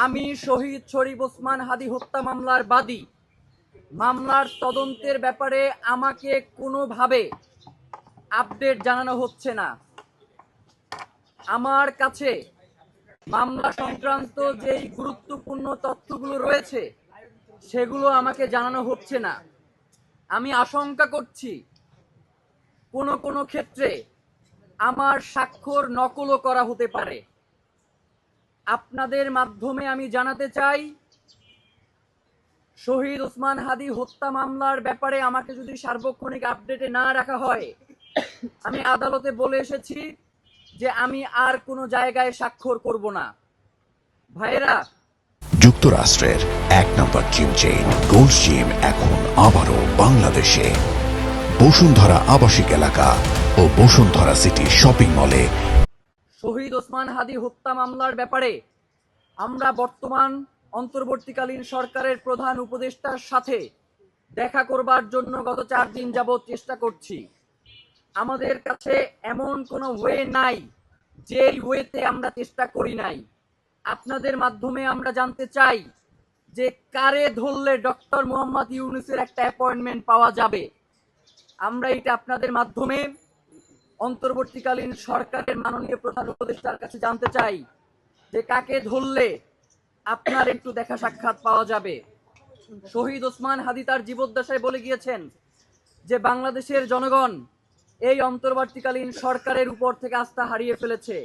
আমি শহীদ শরীফ ওসমান হাদী হত্যা মামলার বাদী। মামলার তদন্তের ব্যাপারে আমাকে কোনোভাবে আপডেট জানানো হচ্ছে না। আমার কাছে মামলা সংক্রান্ত যেই গুরুত্বপূর্ণ তথ্যগুলো রয়েছে সেগুলো আমাকে জানানো হচ্ছে না। আমি আশঙ্কা করছি কোনো কোনো ক্ষেত্রে আমার স্বাক্ষর নকলও করা হতে পারে। আপনাদের মাধ্যমে আমি জানাতে চাই, শহীদ ওসমান হাদী হত্যা মামলার ব্যাপারে আমাকে যদি সার্বক্ষণিক আপডেটে না রাখা হয়, আমি আদালতে বলে এসেছি যে আমি আর কোনো জায়গায় স্বাক্ষর করব না। ভাইরা, যুক্তরাষ্ট্রের এক নম্বর জিম চেইন গোল্ড জিম এখন আবারও বাংলাদেশে বসুন্ধরা আবাসিক এলাকা ও বসুন্ধরা সিটি শপিং মলে। শহীদ ওসমান হাদী হত্যা মামলার ব্যাপারে আমরা বর্তমান অন্তর্বর্তীকালীন সরকারের প্রধান উপদেষ্টার সাথে দেখা করবার জন্য গত 4 দিন যাবৎ চেষ্টা করছি। আমাদের কাছে এমন কোনো ওয়ে নাই যেই ওয়েতে আমরা চেষ্টা করি নাই। আপনাদের মাধ্যমে আমরা জানতে চাই যে কারে ধরলে ডক্টর মোহাম্মদ ইউনূসের একটা অ্যাপয়েন্টমেন্ট পাওয়া যাবে। আমরা এটা আপনাদের মাধ্যমে অন্তর্বর্তীকালীন সরকারের মাননীয় প্রধান উপদেষ্টার কাছে জানতে চাই যে কাকে ধরলে আপনার একটু দেখা সাক্ষাৎ পাওয়া যাবে। শহীদ ওসমান হাদী তার জীবদ্দশায় বলে গিয়েছেন যে বাংলাদেশের জনগণ এই অন্তর্বর্তীকালীন সরকারের উপর থেকে আস্থা হারিয়ে ফেলেছে।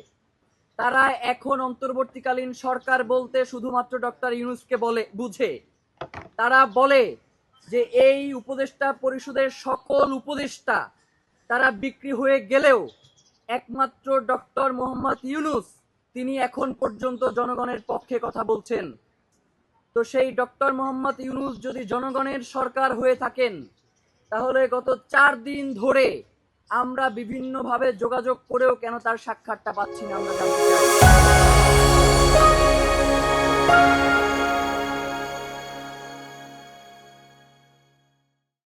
তারা এখন অন্তর্বর্তীকালীন সরকার বলতে শুধুমাত্র ডক্টর ইউনূসকে বুঝে। তারা বলে যে এই উপদেষ্টা পরিষদের সকল উপদেষ্টা তারা বিক্রি হয়ে গেলেও একমাত্র ডক্টর মোহাম্মদ ইউনূস তিনি এখন পর্যন্ত জনগণের পক্ষে কথা বলছেন। তো সেই ডক্টর মোহাম্মদ ইউনূস যদি জনগণের সরকার হয়ে থাকেন, তাহলে গত 4 দিন ধরে আমরা বিভিন্নভাবে যোগাযোগ করেও কেন তার সাক্ষাৎটা পাচ্ছি না আমরা জানতে চাই।